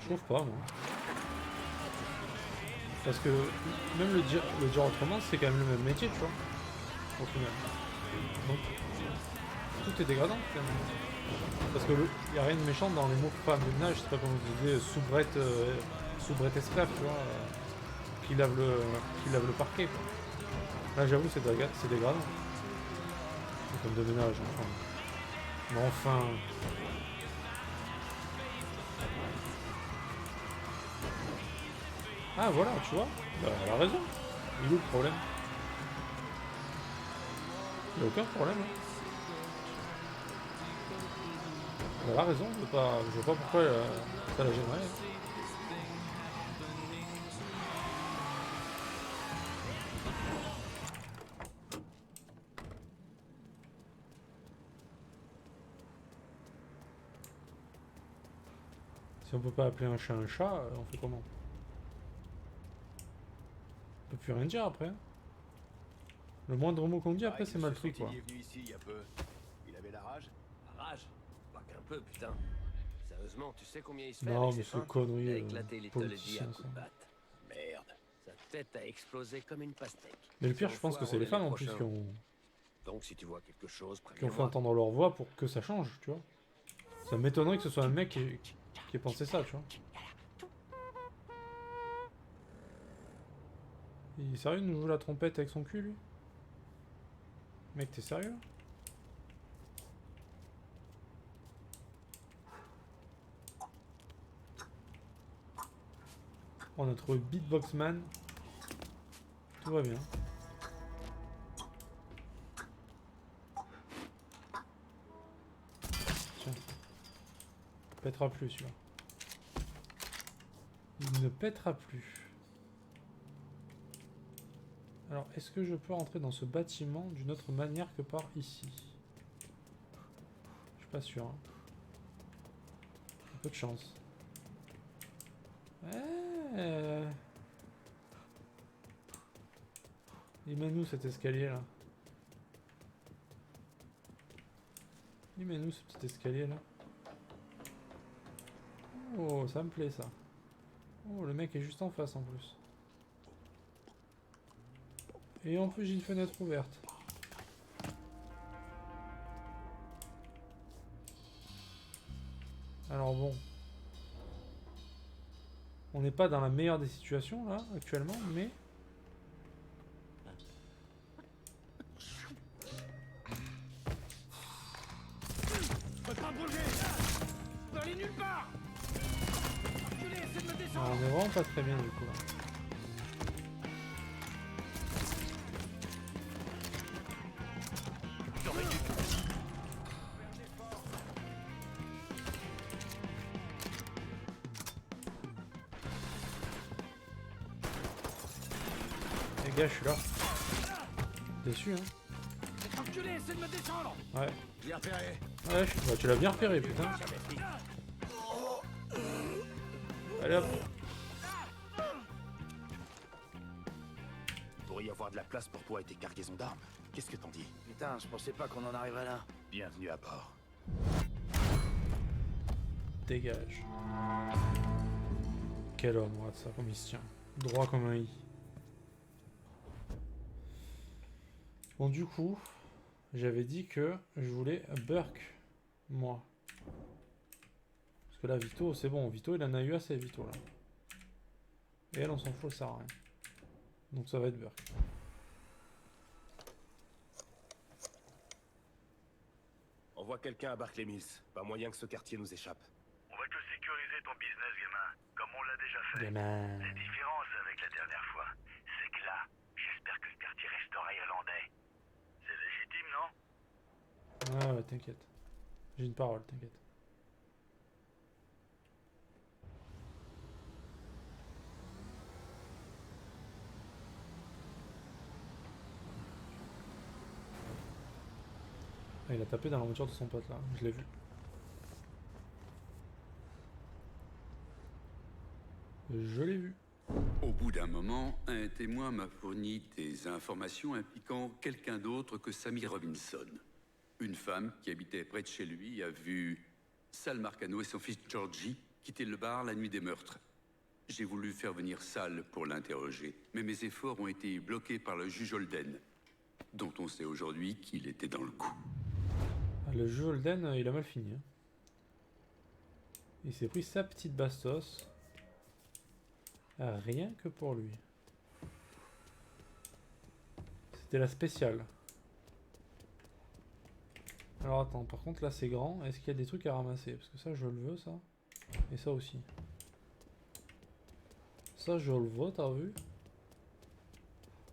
Je trouve pas, moi. Parce que même le dire autrement, c'est quand même le même métier, tu vois, au final. Donc tout est dégradant finalement. Parce que y a rien de méchant dans les mots femme de ménage, je sais pas comment vous disiez, soubrette esclave, tu vois, qui lave le parquet, quoi. Là j'avoue c'est dégradant. C'est comme de ménage, enfin. Mais enfin. Ah voilà, tu vois, bah, elle a raison. Il est où le problème? Il n'y a aucun problème. Hein. Elle a raison, je vois pas pourquoi ça la gênerait. Hein. Si on peut pas appeler un chat, on fait comment? On peut plus rien dire après. Hein. Le moindre mot qu'on dit après c'est mal pris quoi. Il est venu ici il y a peu. Il avait la rage. La rage? Pas qu'un peu, putain. Sérieusement, tu sais combien il se fait Non avec mais ses c'est feintes? connerie Il a éclaté Little Eddie à politicien coups ça. de batte. Merde. Sa tête a explosé comme une pastèque. Mais le pire Son je pense foie que c'est les roulait femmes en plus prochains. qui ont, Donc si tu vois quelque chose, fait préviens-moi. entendre leur voix pour que ça change, tu vois. Ça m'étonnerait que ce soit un mec qui ait pensé ça, tu vois. Il est sérieux de nous jouer la trompette avec son cul lui? Mec t'es sérieux? On a trouvé Beatboxman. Tout va bien. Tiens. Il pètera plus celui-là. Il ne pètera plus. Alors, est-ce que je peux rentrer dans ce bâtiment d'une autre manière que par ici? Je suis pas sûr. Hein. Un peu de chance. Il mène où cet escalier là? Il mène où ce petit escalier là? Oh, ça me plaît ça. Oh, le mec est juste en face en plus. Et en plus j'ai une fenêtre ouverte. Alors bon. On n'est pas dans la meilleure des situations là, actuellement, mais... Je peux pas bouger. Je peux aller nulle part. Enculé, essaie de me Non, descendre. on est vraiment pas très bien du coup là. J'aurais dû. Les gars, je suis là. Déçu, hein. Enculé, essaie de me descendre. Ouais. Bien repéré. Ouais, bah, tu l'as bien repéré, putain. Allez hop. Il pourrait y avoir de la place pour toi et tes cargaisons d'armes. Qu'est-ce que t'en dis? Putain, je pensais pas qu'on en arriverait là. Bienvenue à bord. Dégage. Quel homme, regarde ça, comme il se tient. Droit comme un i. Bon, du coup, j'avais dit que je voulais Burke, moi. Parce que là, Vito, c'est bon. Vito, il en a eu assez, Vito, là. Et elle, on s'en fout, ça sert à rien. Donc ça va être Burke. On voit quelqu'un à Barclay Mills. Pas moyen que ce quartier nous échappe. On va te sécuriser ton business, gamin, comme on l'a déjà fait. Gamin. La différence avec la dernière fois, c'est que là, j'espère que le quartier restera irlandais. C'est légitime, non? Ah ouais, t'inquiète. J'ai une parole, t'inquiète. Ah, il a tapé dans la voiture de son pote là, je l'ai vu. Je l'ai vu. Au bout d'un moment, un témoin m'a fourni des informations impliquant quelqu'un d'autre que Sammy Robinson. Une femme qui habitait près de chez lui a vu Sal Marcano et son fils Georgie quitté le bar la nuit des meurtres. J'ai voulu faire venir Sal pour l'interroger, mais mes efforts ont été bloqués par le juge Holden, dont on sait aujourd'hui qu'il était dans le coup. Ah, le jeu Holden, il a mal fini. Hein. Il s'est pris sa petite bastos. Ah, rien que pour lui. C'était la spéciale. Alors attends, par contre là c'est grand. Est-ce qu'il y a des trucs à ramasser? Parce que ça je le veux ça. Et ça aussi. Ça je le veux, t'as vu?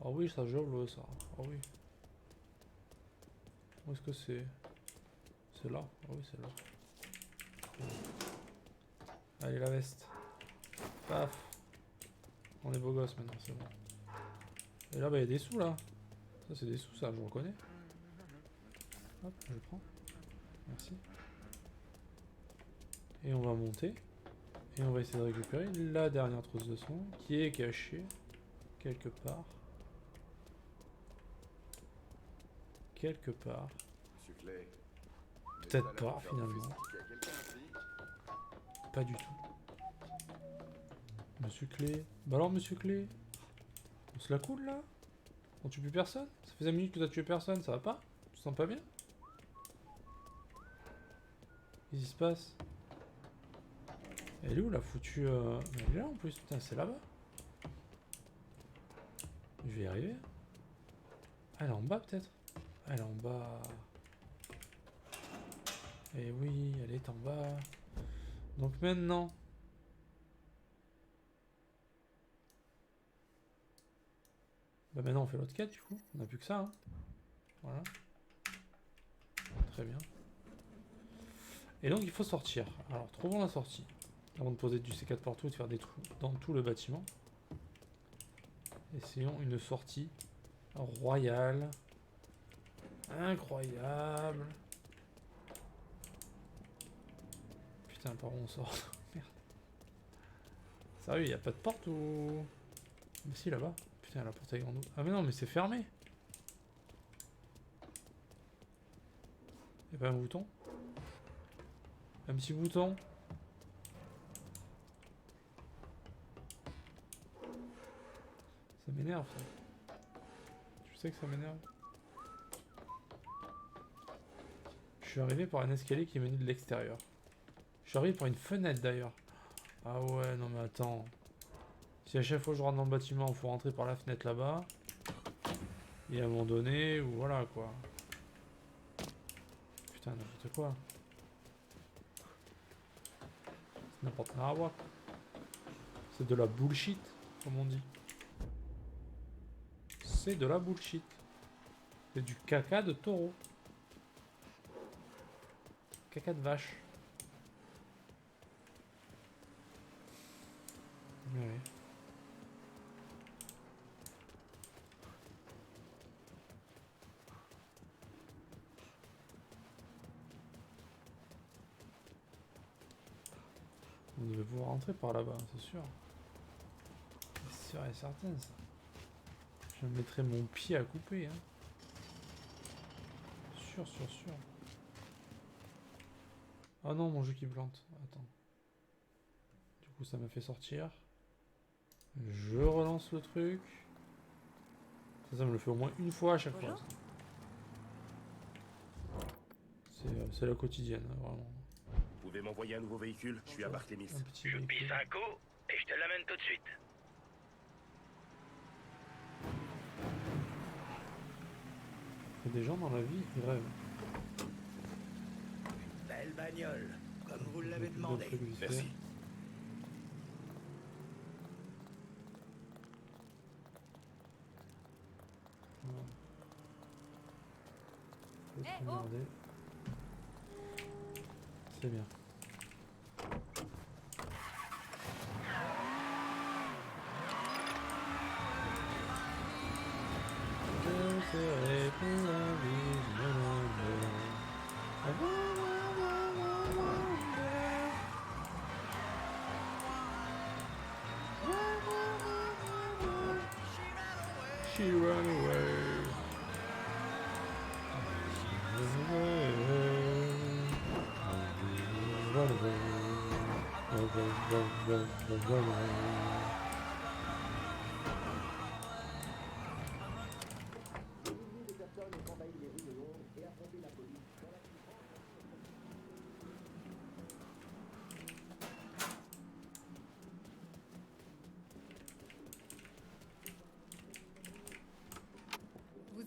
Ah oui, ça je le veux ça. Ah oui. Où est-ce que c'est? C'est là. Ah oui, c'est là. Allez, la veste. Paf. On est beau gosse maintenant, c'est bon. Et là, bah, il y a des sous là. Ça, c'est des sous, ça, je reconnais. Hop, je le prends. Merci. Et on va monter. Et on va essayer de récupérer la dernière trousse de son qui est cachée quelque part. Quelque part. Peut-être pas, finalement. Pas du tout. Monsieur Clé. Bah alors, monsieur Clé, on se la coule là? On tue plus personne? Ça fait 5 minutes que t'as tué personne, ça va pas? Tu te sens pas bien? Qu'est-ce qui se passe? Elle est où la foutue Elle est là en plus, putain, c'est là-bas. Je vais y arriver. Ah, elle est en bas peut-être? Ah, elle est en bas. Eh oui, elle est en bas. Donc maintenant... Bah maintenant on fait l'autre quête du coup, on n'a plus que ça. Hein. Voilà. Très bien. Et donc il faut sortir. Alors trouvons la sortie. Avant de poser du C4 partout et de faire des trous dans tout le bâtiment. Essayons une sortie royale. Incroyable. Putain, par où on sort? Merde. Sérieux, il a pas de porte ou... Mais si, là-bas. Putain, la porte est grande. Ah mais non, mais c'est fermé. Y'a pas un bouton? Un petit bouton? Ça m'énerve ça. Tu sais que ça m'énerve? Je suis arrivé par un escalier qui est venu de l'extérieur. Je suis arrivé par une fenêtre d'ailleurs. Ah ouais, non mais attends. Si à chaque fois que je rentre dans le bâtiment, il faut rentrer par la fenêtre là-bas. Et à un moment donné, ou voilà quoi. Putain, n'importe quoi. C'est n'importe quoi. C'est de la bullshit, comme on dit. C'est de la bullshit. C'est du caca de taureau. Caca de vache. Ouais. On devait pouvoir rentrer par là-bas, c'est sûr. C'est sûr et certain ça. Je mettrai mon pied à couper. Hein. Sûr. Ah non, mon jeu qui plante. Attends. Du coup, ça m'a fait sortir. Je relance le truc. Ça me le fait au moins une fois à chaque fois. C'est la quotidienne, hein, vraiment. Vous pouvez m'envoyer un nouveau véhicule? Je suis à Barthémis. Un petit Je véhicule. pisse un coup et je te l'amène tout de suite. Il y a des gens dans la vie qui rêvent. Belle bagnole, comme vous l'avez D'autres demandé. trucs vite fait. Merci. Voilà. Faut Eh, se regarder. C'est bien. Je serai pour la vie, She ran away. Run away. Vous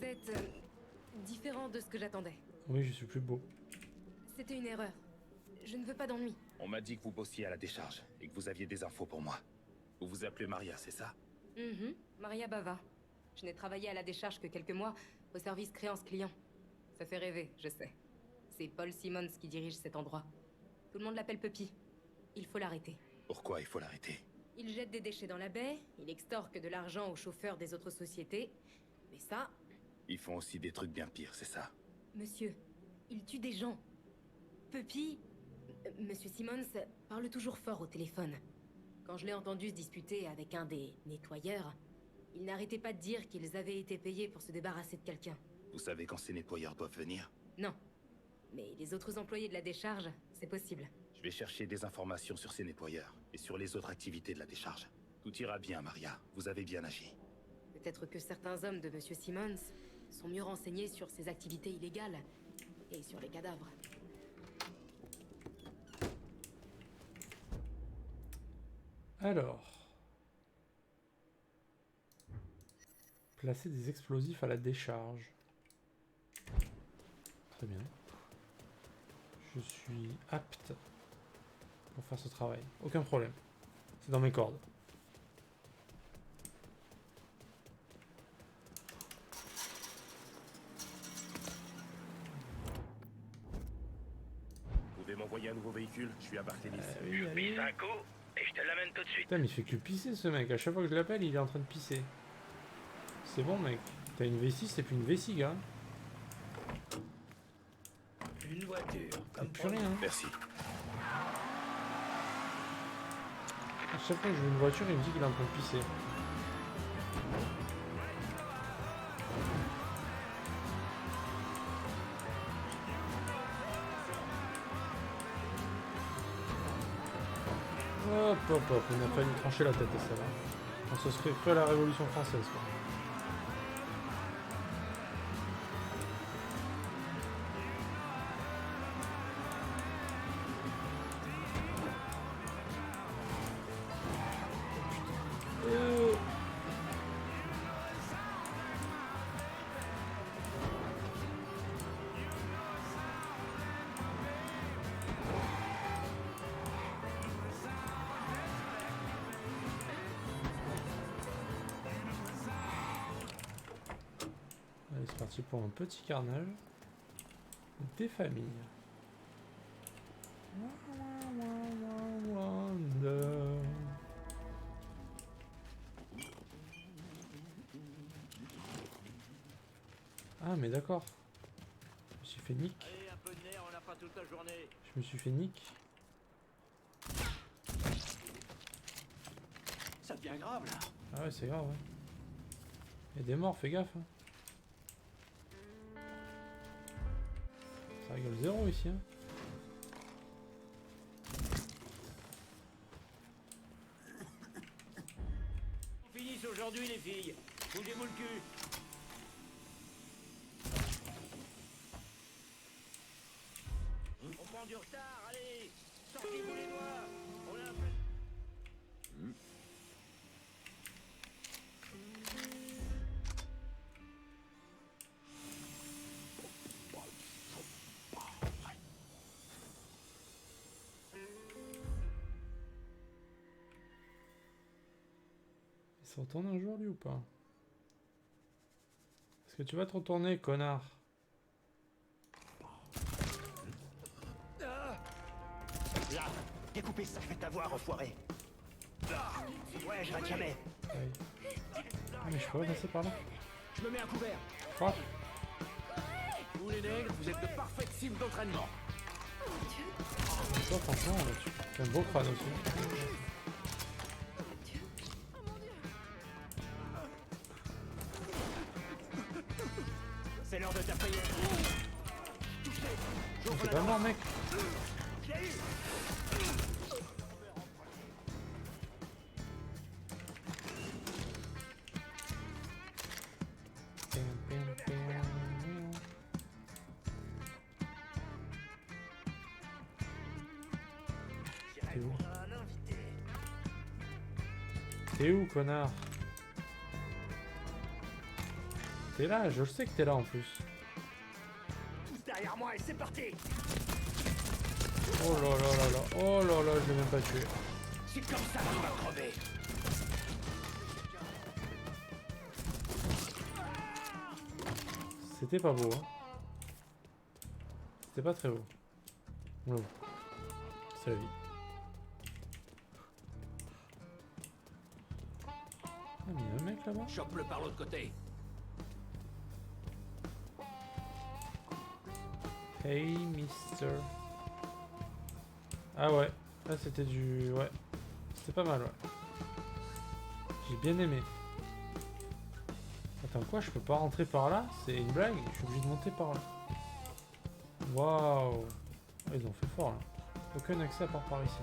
êtes différent de ce que j'attendais. Oui, je suis plus beau. C'était une erreur. Je ne veux pas d'ennui. On m'a dit que vous bossiez à la décharge et que vous aviez des infos pour moi. Vous vous appelez Maria, c'est ça? Maria Bava. Je n'ai travaillé à la décharge que quelques mois au service créance client. Ça fait rêver, je sais. C'est Paul Simmons qui dirige cet endroit. Tout le monde l'appelle Puppy. Il faut l'arrêter. Pourquoi il faut l'arrêter? Il jette des déchets dans la baie, il extorque de l'argent aux chauffeurs des autres sociétés. Mais ça, Ils font aussi des trucs bien pires, c'est ça? monsieur, il tue des gens. Puppy, Monsieur Simmons parle toujours fort au téléphone. Quand je l'ai entendu se disputer avec un des nettoyeurs, il n'arrêtait pas de dire qu'ils avaient été payés pour se débarrasser de quelqu'un. Vous savez quand ces nettoyeurs doivent venir? Non. Mais les autres employés de la décharge, c'est possible. Je vais chercher des informations sur ces nettoyeurs et sur les autres activités de la décharge. Tout ira bien, Maria. Vous avez bien agi. Peut-être que certains hommes de Monsieur Simmons sont mieux renseignés sur ses activités illégales et sur les cadavres. Alors. Placer des explosifs à la décharge. Très bien. Je suis apte pour faire ce travail. Aucun problème. C'est dans mes cordes. Vous pouvez m'envoyer un nouveau véhicule? Je suis à Barthémis. Oui, allez. Pisse un coup et je te l'amène tout de suite. Putain, mais il fait que pisser ce mec. À chaque fois que je l'appelle, il est en train de pisser. C'est bon, mec. T'as une V6, c'est plus une V6, gars. Une voiture, T'as comme plus rien. Merci. À chaque fois que je vois une voiture, il me dit qu'il est en train de pisser. Hop, hop, hop, on a failli trancher la tête à ça là. On se serait cru à la Révolution française, quoi. Allez, c'est parti pour un petit carnage. Des familles. Wonder. Ah, mais d'accord. Je me suis fait nick. Allez, un peu de nerf, on n'a pas toute la journée. Je me suis fait nick. Ça devient grave, là. Ah ouais, c'est grave, ouais. Il y a des morts, fais gaffe. Hein. Ça rigole zéro ici. Hein. On finisse aujourd'hui, les filles. Bougez-vous le cul. On prend du retard, allez. Sortez-vous les doigts. On a un peu... Il se retourne un jour lui ou pas? Est-ce que tu vas te retourner, connard? Là, découpez ça, je vais t'avoir, enfoiré. Ouais, je rate jamais. Aïe. Ah, mais je pourrais passer par là. Je me mets à couvert. Frappe. Vous les nègres, vous êtes de parfaites cibles d'entraînement. Et toi, franchement, tu as un beau crâne aussi. C'est l'heure de taper. C'est pas mort, mec. T'es où, connard? T'es là, je sais que t'es là en plus. Tous derrière moi et c'est parti. Oh là là là là, oh là là, je l'ai même pas tué. C'est comme ça qu'il va crever. C'était pas beau, hein. C'était pas très beau. On l'avoue. C'est la vie. Ah, mais il y a un mec là-bas. Chope-le par l'autre côté. Hey, mister. Ah ouais, là c'était du... Ouais. C'était pas mal, ouais. J'ai bien aimé. Attends, quoi? Je peux pas rentrer par là? C'est une blague? Je suis obligé de monter par là. Waouh. Ah, ils ont fait fort, là. Aucun accès à part par ici.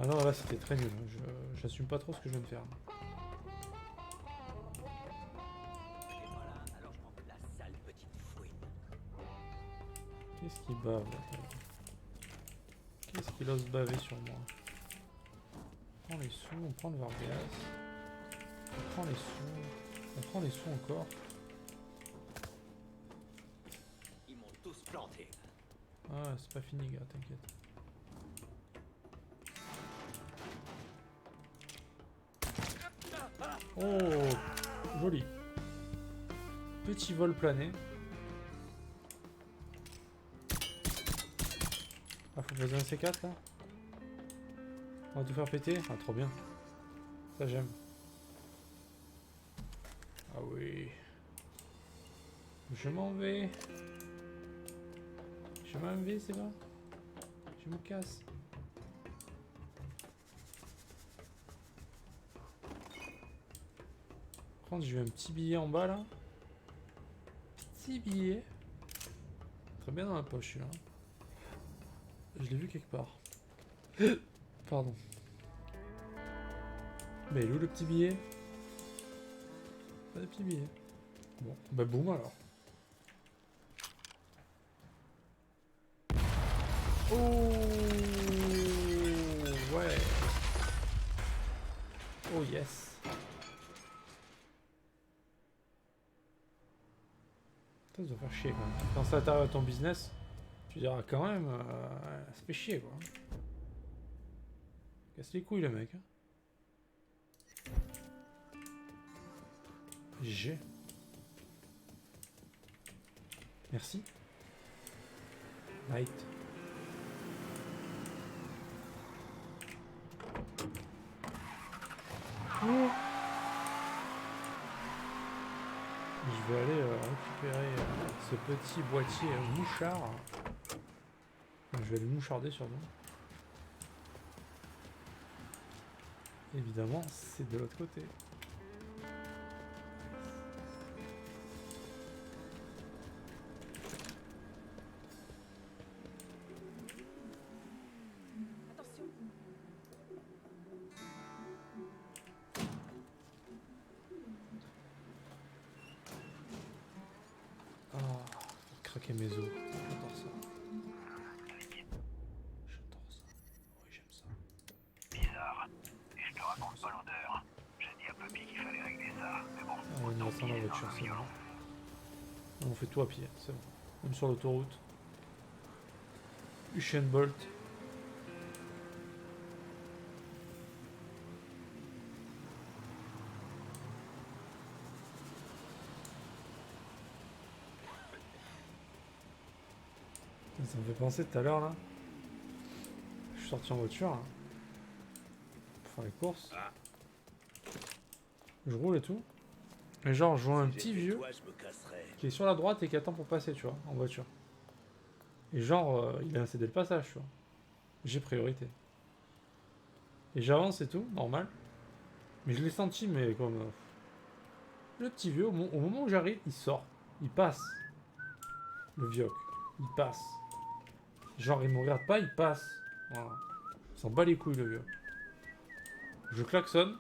Ah non, là c'était très nul. J'assume pas trop ce que je viens de faire. Et voilà, alors je m'en fous de la sale petite fouine. Qu'est-ce qu'il bave là? Qu'est-ce qu'il ose baver sur moi? On prend les sous, on prend le Vargas. On prend les sous. On prend les sous encore. Ils m'ont tous planté. Ah, c'est pas fini, gars, t'inquiète. Oh, joli. Petit vol plané. Ah, faut poser un C4 là. On va tout faire péter. Ah, trop bien. Ça, j'aime. Ah oui. Je m'en vais. Je m'en vais, c'est bon. Je me casse. Par contre, j'ai eu un petit billet en bas là. Petit billet. Très bien dans la poche celui-là. Je l'ai vu quelque part. Pardon. Mais il est où le petit billet? Pas de petit billet. Bon, bah boum alors. Oh ouais. Oh yes. Ça doit faire chier quand même. Quand ça t'arrive à ton business, tu diras quand même, ça fait chier quoi. Casse les couilles le mec. Hein. GG. Merci. Light. Oh. Je vais aller récupérer ce petit boîtier mouchard. Je vais le moucharder sur nous. Évidemment, c'est de l'autre côté. Attention. Ah, craquer mes os. J'adore ça. J'adore ça. Oui, j'aime ça. Bizarre. Et je te raconte pas l'odeur. J'ai dit à Puppy qu'il fallait régler ça. Mais bon, Ah, on va dans la voiture, c'est bon. On fait tout à pied, c'est bon. Même sur l'autoroute. Usain Bolt. Ça me fait penser tout à l'heure là. Je suis sorti en voiture là, pour faire les courses. Je roule et tout. Et genre je vois un petit vieux Toi, je me casserais. qui est sur la droite et qui attend pour passer, tu vois, en voiture. Et genre il a cédé le passage, tu vois. J'ai priorité. Et j'avance et tout, normal. Mais je l'ai senti, mais comme... le petit vieux, au moment où j'arrive, il sort. Il passe. Le vieux. Il passe. Genre, il me regarde pas, il passe. Voilà. Il s'en bat les couilles, le vieux. Je klaxonne.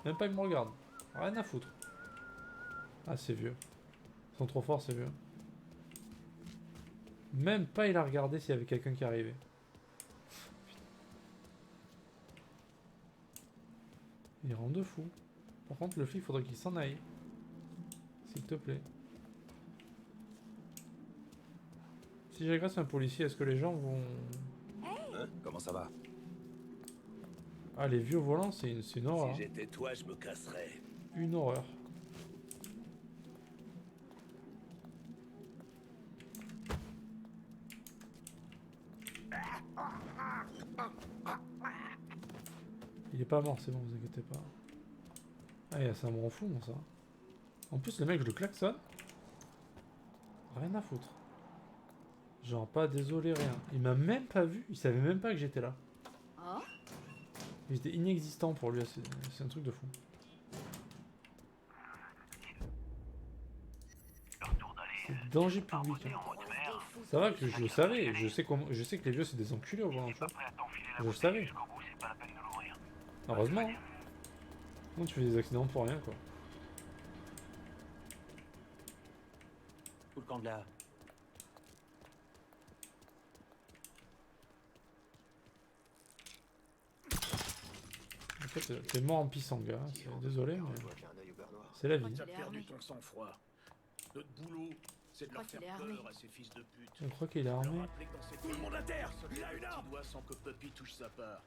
Même pas, il me regarde. Rien à foutre. Ah, c'est vieux. Ils sont trop forts, ces vieux. Même pas, il a regardé s'il y avait quelqu'un qui arrivait. Il rend de fou. Par contre, le flic, faudrait qu'il s'en aille. S'il te plaît. Si j'agresse un policier, est-ce que les gens vont... Hein? Comment ça va? Ah, les vieux volants, c'est une horreur. Si j'étais toi, je me casserais. Une horreur. Il est pas mort, c'est bon, vous inquiétez pas. Ah, ça me rend fou, moi, ça. En plus, le mec, je le klaxonne. Rien à foutre. Genre, pas désolé, rien. Il m'a même pas vu, il savait même pas que j'étais là. Oh, Il était inexistant pour lui, c'est un truc de fou. C'est danger public. Hein. Ça va que je le savais, je sais que les vieux c'est des enculés au volant, tu vois. Je le savais. Heureusement. Hein. Non, tu fais des accidents pour rien, quoi. Tout le camp de là. En fait, t'es mort en pissant, gars. Désolé, mais c'est la vie. T'as perdu ton sang-froid. Notre boulot, c'est de leur faire qu'il est armé. peur à ces fils de pute. Je crois qu'il est Leur armé. rappeler que dans cette- Tout le monde à terre. Il a une arme. Doigt sans que Puppy touche sa part.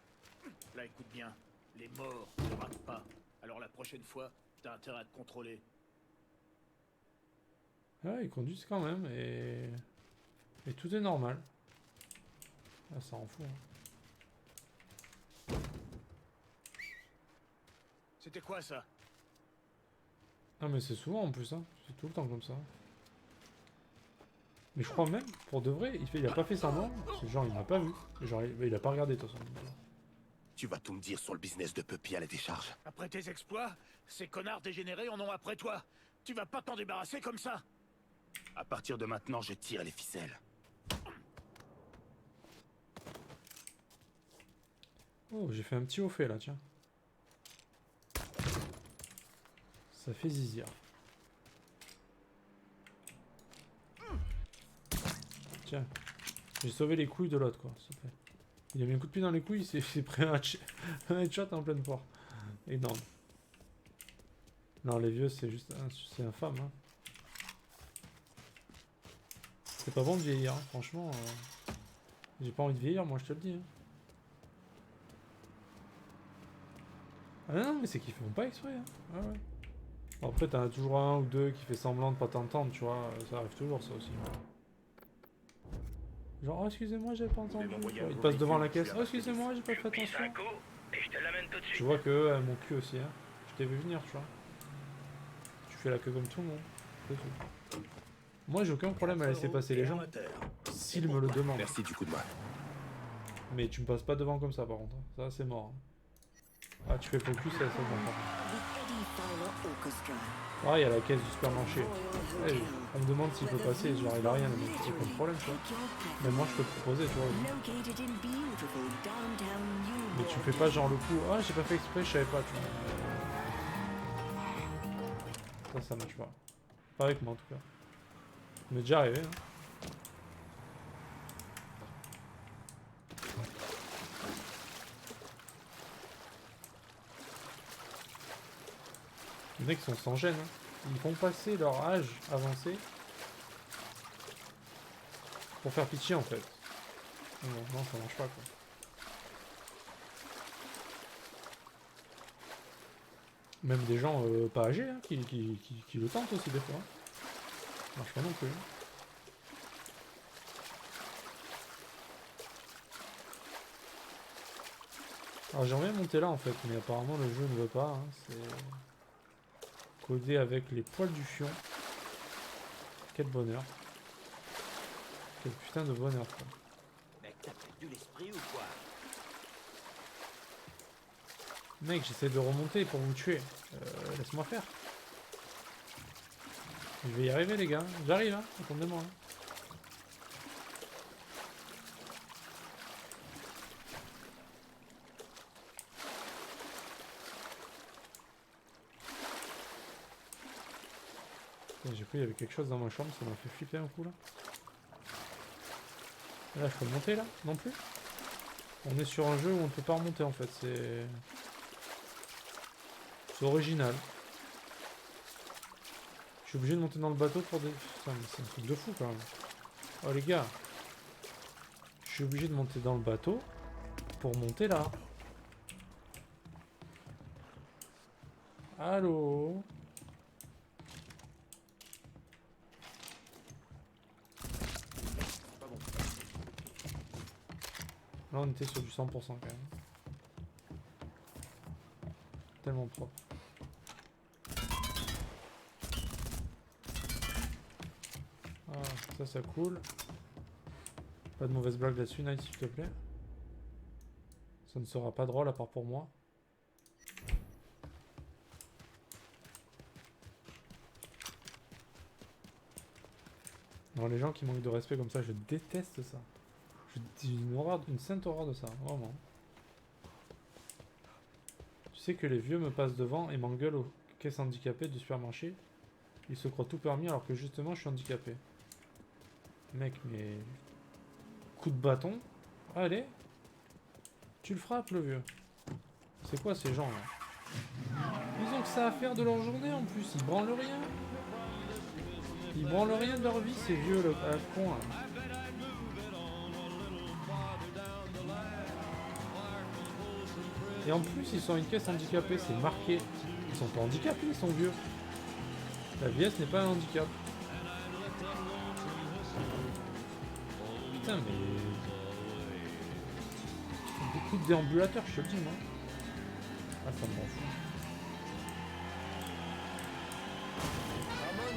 Là, écoute bien. Les morts ne ratent pas. Alors la prochaine fois, t'as intérêt à te contrôler. Ouais, ils conduisent quand même et tout est normal. Ah, ça rend fou. Hein. C'était quoi ça? Ah, mais c'est souvent en plus, hein. C'est tout le temps comme ça. Mais je crois même, pour de vrai, il a pas fait semblant. C'est genre, il m'a pas vu. Genre, il a pas regardé, de toute façon. Tu vas tout me dire sur le business de Puppy à la décharge. Après tes exploits, ces connards dégénérés en ont après toi. Tu vas pas t'en débarrasser comme ça. À partir de maintenant, je tire les ficelles. Oh, j'ai fait un petit haut fait là, tiens. Ça fait zizir. Tiens, j'ai sauvé les couilles de l'autre, quoi, s'il te plaît. Il a mis un coup de pied dans les couilles, il s'est pris un headshot en pleine poire. Énorme. Non, les vieux, c'est juste... c'est infâme, hein. C'est pas bon de vieillir, hein. Franchement. J'ai pas envie de vieillir, moi, je te le dis. Hein. Ah non, mais c'est qu'ils font pas exprès, hein. Ah ouais. Bon, après, t'en as toujours un ou deux qui fait semblant de pas t'entendre, tu vois. Ça arrive toujours, ça aussi. Genre, oh, excusez-moi, j'ai pas entendu. Il passe devant la caisse. Oh, excusez-moi, j'ai pas fait attention. Tu vois que mon cul aussi, hein. Je t'ai vu venir, tu vois. Tu fais la queue comme tout le monde. C'est tout. Moi, j'ai aucun problème à laisser passer les gens s'ils me le demandent. Merci du coup de main. Mais tu me passes pas devant comme ça, par contre. Ça, c'est mort. Hein. Ah, tu fais focus, ça, c'est bon. Ah, il y a la caisse du supermarché. Hey, on me demande s'il peut passer, genre il a rien, mais c'est pas de problème, tu vois. Mais moi, je peux te proposer, tu vois. Mais tu fais pas genre le coup, ah, j'ai pas fait exprès, je savais pas, tu vois. Ça marche pas. Pas avec moi, en tout cas. Ça m'est déjà arrivé, hein. Les mecs sont sans gêne, hein. Ils font passer leur âge avancé pour faire pitié en fait. Non, non, ça marche pas quoi. Même des gens pas âgés hein, qui le tentent aussi des fois. Hein. Ça marche pas non plus. Alors j'aimerais monter là en fait, mais apparemment le jeu ne veut pas. Hein. C'est codé avec les poils du fion. Quel bonheur. Quel putain de bonheur quoi. Mec, t'as perdu l'esprit ou quoi? Mec, j'essaie de remonter pour vous tuer. Laisse-moi faire. Je vais y arriver les gars. J'arrive hein, attendez-moi. Hein. J'ai cru qu'il y avait quelque chose dans ma chambre, ça m'a fait flipper un coup là. Et là je peux monter là? Non plus? On est sur un jeu où on ne peut pas remonter en fait, c'est... C'est original. Je suis obligé de monter dans le bateau pour des... Putain, mais c'est un truc de fou quand même. Oh les gars. Je suis obligé de monter dans le bateau pour monter là. Allô? Là on était sur du 100% quand même. Tellement propre. Ah, ça coule. Pas de mauvaise blague là-dessus, Night, s'il te plaît. Ça ne sera pas drôle à part pour moi. Non, les gens qui manquent de respect comme ça, je déteste ça. Je dis une sainte horreur de ça, vraiment. Tu sais que les vieux me passent devant et m'engueulent aux caisses handicapées du supermarché. Ils se croient tout permis alors que justement je suis handicapé. Mec, mais... Coup de bâton. Allez. Tu le frappes, le vieux. C'est quoi ces gens là? Ils ont que ça à faire de leur journée en plus. Ils branlent rien. Ils branlent rien de leur vie, ces vieux là, à la con là. Et en plus, ils sont à une caisse handicapée, c'est marqué. Ils sont pas handicapés, ils sont vieux. La vieillesse n'est pas un handicap. Putain, mais... Des coups de déambulateur, je te le dis, moi. Ah, ça m'en fout.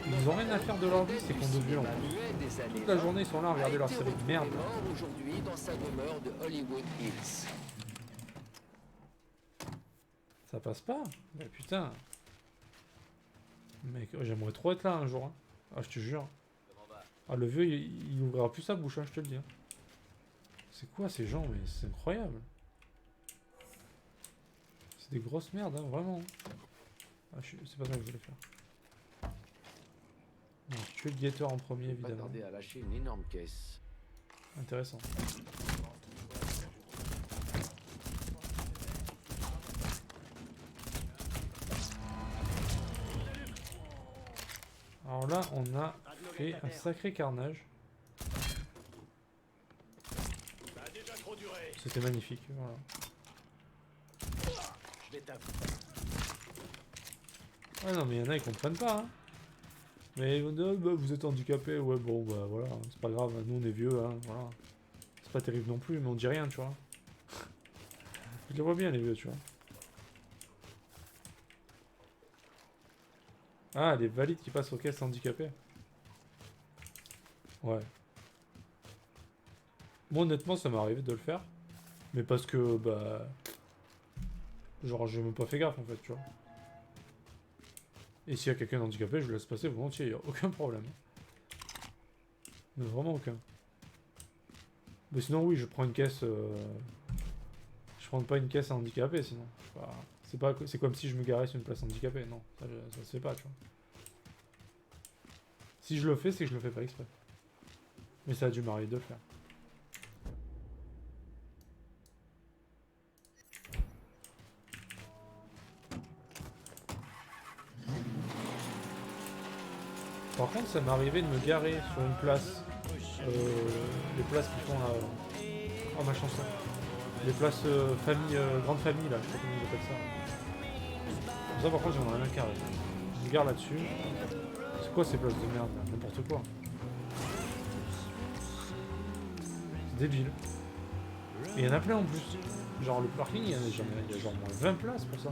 Ils ont rien à faire de leur vie, ces cons de vieux, en plus. Toute la journée, ils sont là à regarder leur série de merde. Aujourd'hui dans sa demeure de Hollywood Hills. Ça passe pas. Mais putain. Mec, j'aimerais trop être là un jour. Hein. Ah, je te jure. Ah, le vieux, il ouvrira plus sa bouche, hein, je te le dis. Hein. C'est quoi ces gens? Mais c'est incroyable. C'est des grosses merdes, hein, vraiment. Ah, c'est pas ça que je voulais faire. Non, je tue le guetteur en premier, Pas évidemment. tarder à lâcher une énorme caisse. Intéressant. Alors là, on a fait un sacré carnage. C'était magnifique, voilà. Ouais, non, mais il y en a, ils comprennent pas, hein. Mais ils vont dire, bah, vous êtes handicapé, ouais, bon, bah voilà, c'est pas grave, nous on est vieux, hein, voilà. C'est pas terrible non plus, mais on dit rien, tu vois. Je les vois bien, les vieux, tu vois. Ah, les valides qui passent aux caisses handicapées. Ouais. Moi, honnêtement, ça m'est arrivé de le faire. Mais parce que, bah... Genre, j'ai même pas fait gaffe, en fait, tu vois. Et s'il y a quelqu'un handicapé, je le laisse passer volontiers, y a aucun problème. Mais vraiment aucun. Mais sinon, oui, je prends une caisse... Je prends pas une caisse à handicapé, sinon. C'est comme si je me garais sur une place handicapée. Non, ça se fait pas, tu vois. Si je le fais, c'est que je le fais pas exprès. Mais ça a dû m'arriver de le faire. Par contre, ça m'est arrivé de me garer sur une place. Les places qui font la... Oh, ma chanson. Les places grande famille, là, je sais pas comment ils appellent ça. Comme ça, par contre, j'en ai rien à carrer. Je me gare là-dessus. C'est quoi ces places de merde, là? N'importe quoi. C'est débile. Et il y en a plein en plus. Genre, le parking, il y a genre moins 20 places pour ça.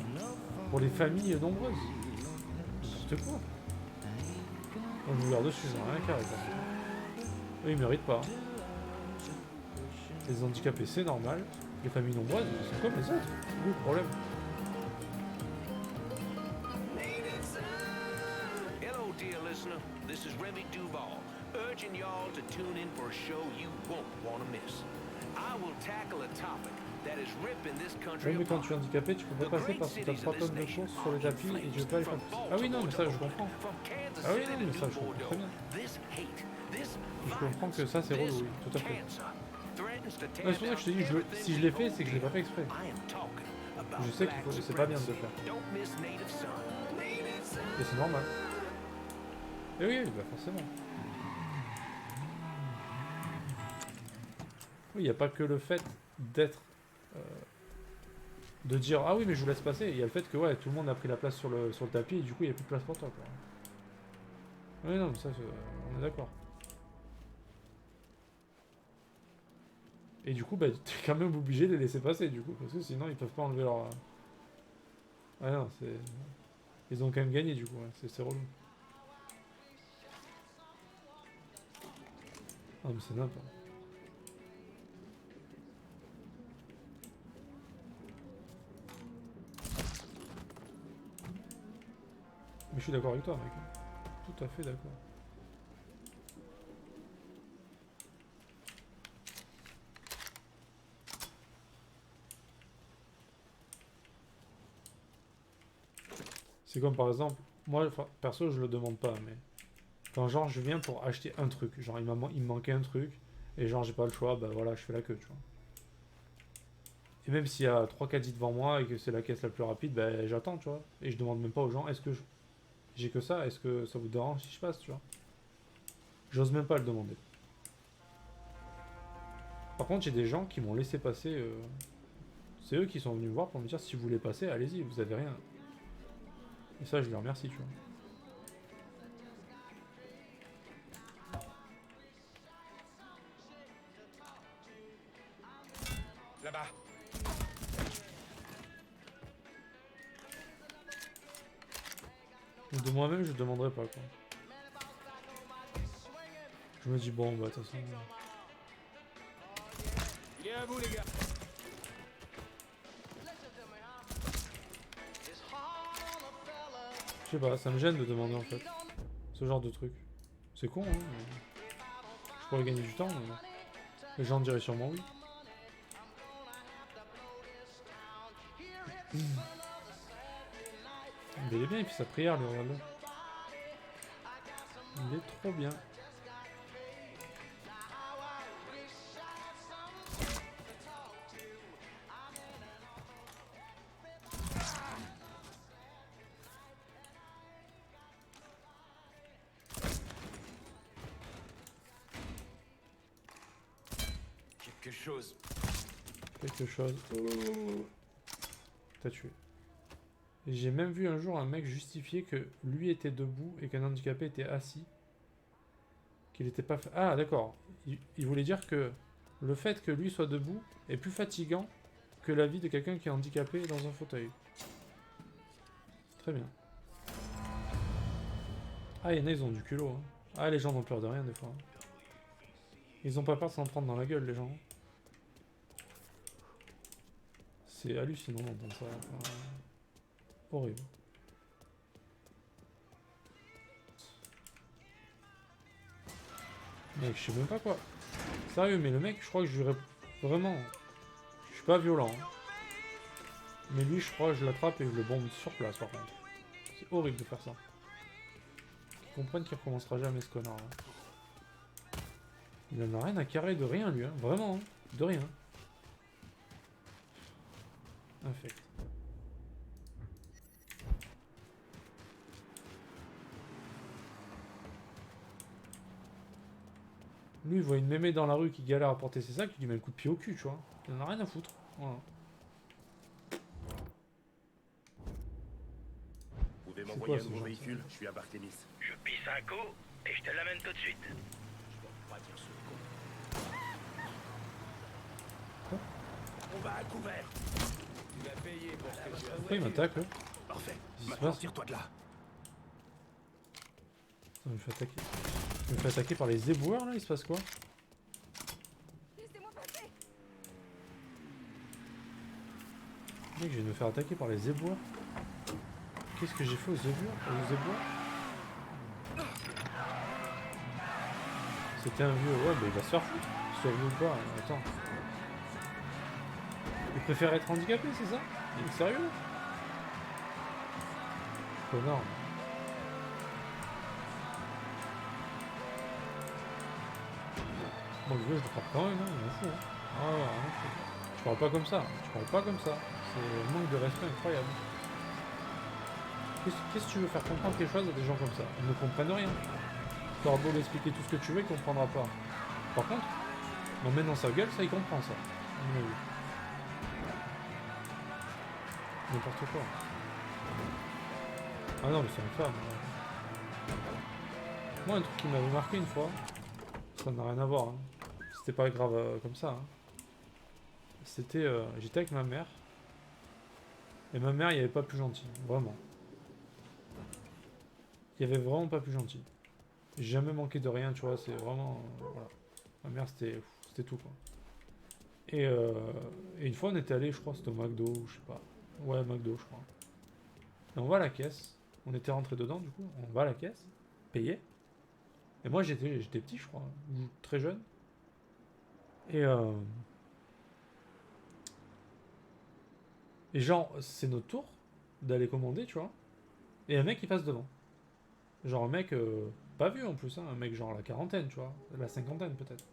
Pour les familles nombreuses. N'importe quoi. Moi, je me gare dessus, j'en ai rien à carrer. Eux, ils méritent pas. Les handicapés, c'est normal. Les familles nombreuses, c'est comme les autres. Où le problème? Hello, dear listener. This is Remy Duval, urging y'all to tune in for a show you won't want to miss. I will tackle a topic that is ripping this country Oui, mais quand tu es apart. handicapé, tu peux pas passer parce que tu as 3 tonnes de courses sur les tapis et tu veux pas les faire. Ah oui, non, mais ça, je comprends. Ah oui, non, mais ça, je comprends très bien. Je comprends que ça, c'est relou, oui, tout à fait. Non, c'est pour ça que je te dis, si je l'ai fait, c'est que je l'ai pas fait exprès. about Je sais black que c'est pas bien de le faire. Don't miss native son. Et c'est normal. Et oui, bah forcément. Oui, il n'y a pas que le fait d'être... de dire ah oui mais je vous laisse passer, il y a le fait que ouais tout le monde a pris la place sur le tapis et du coup il n'y a plus de place pour toi quoi. Oui non mais ça on est d'accord. Et du coup bah t'es quand même obligé de les laisser passer du coup parce que sinon ils peuvent pas enlever leur... Ah non c'est... Ils ont quand même gagné du coup, ouais. C'est relou. Ah mais c'est n'importe. Mais je suis d'accord avec toi, mec. Tout à fait d'accord. C'est comme par exemple, moi perso je le demande pas, mais quand genre je viens pour acheter un truc, genre il me manquait un truc, et genre j'ai pas le choix, bah voilà, je fais la queue, tu vois. Et même s'il y a 3 caddies devant moi et que c'est la caisse la plus rapide, bah j'attends, tu vois. Et je demande même pas aux gens, est-ce que j'ai que ça, est-ce que ça vous dérange si je passe, tu vois. J'ose même pas le demander. Par contre, j'ai des gens qui m'ont laissé passer, c'est eux qui sont venus me voir pour me dire si vous voulez passer, allez-y, vous avez rien. Et ça, je les remercie, tu vois. Là-bas. De moi-même, je demanderai pas, quoi. Je me dis, bon, bah, de toute façon... Il est à vous, les gars. Je sais pas, ça me gêne de demander, en fait. Ce genre de truc. C'est con, hein, mais... Je pourrais gagner du temps, mais... Les gens diraient sûrement oui. Mais il est bien, il fait sa prière, lui, regarde-le. Il est trop bien. Quelque chose. Quelque chose. Oh. T'as tué. Et j'ai même vu un jour un mec justifier que lui était debout et qu'un handicapé était assis. Qu'il était pas... Ah d'accord. Il voulait dire que le fait que lui soit debout est plus fatigant que la vie de quelqu'un qui est handicapé dans un fauteuil. Très bien. Ah, il y en a, ils ont du culot. Hein. Ah, les gens n'ont peur de rien des fois. Ils ont pas peur de s'en prendre dans la gueule, les gens. C'est hallucinant d'entendre ça. Enfin, horrible. Mec, je sais même pas quoi. Sérieux, mais le mec, je crois que je lui vraiment... Je suis pas violent. Hein. Mais lui, je crois que je l'attrape et je le bombe sur place, par contre. C'est horrible de faire ça. Qu'ils comprennent qu'il recommencera jamais, ce connard là. Il en a rien à carrer de rien, lui. Hein. Vraiment, hein. De rien. Infect. Lui, il voit une mémé dans la rue qui galère à porter ses sacs, il lui met un coup de pied au cul, tu vois. Il en a rien à foutre. Voilà. Vous pouvez C'est m'envoyer quoi, un ce nouveau genre, véhicule? Je suis à Barthémis. Je pisse un coup et je te l'amène tout de suite. Je peux pas dire ce con. Quoi? On va à couvert. Tu vas payer pour ce que tu as Pourquoi il m'attaque, là? Parfait. Qu'est-ce qui se Maintenant, passe? tire-toi de là. Il me fait attaquer. Il me fait attaquer par les éboueurs, là? Il se passe quoi? Laissez-moi passer. Mec, je viens de me faire attaquer par les éboueurs. Qu'est-ce que j'ai fait aux éboueurs? C'était un vieux. Ouais, mais il va se faire foutre. Soit vieux ou pas. Attends. Il préfère être handicapé, c'est ça? Il est sérieux? Connard. Bon, le vieux, je le frappe quand même, hein. Il m'en fout. Hein. Ah ouais, rien à foutre. Tu parles pas comme ça, tu parles pas comme ça. C'est un manque de respect incroyable. Qu'est-ce que tu veux faire comprendre quelque chose à des gens comme ça? Ils ne comprennent rien. Tu auras beau lui expliquer tout ce que tu veux, il comprendra pas. Par contre, m'emmène dans sa gueule, ça il comprend ça. À mon avis. N'importe quoi. Ah non, mais c'est infâme. Moi, un truc qui m'avait marqué une fois, ça n'a rien à voir. Hein. C'était pas grave comme ça. Hein. C'était. J'étais avec ma mère. Et ma mère, il n'y avait pas plus gentil. Vraiment. Il n'y avait vraiment pas plus gentil. J'ai jamais manqué de rien, tu vois. C'est vraiment. Voilà. Ma mère, c'était tout, quoi. Et une fois, on était allé, je crois, c'était au McDo, je sais pas. Ouais, McDo, je crois. Et on va à la caisse. On était rentré dedans, du coup. On va à la caisse, payer. Et moi, j'étais petit, je crois, ou très jeune. Et genre, c'est notre tour d'aller commander, tu vois. Et un mec, il passe devant. Genre un mec, pas vieux en plus, hein, un mec genre la quarantaine, tu vois. La cinquantaine, peut-être.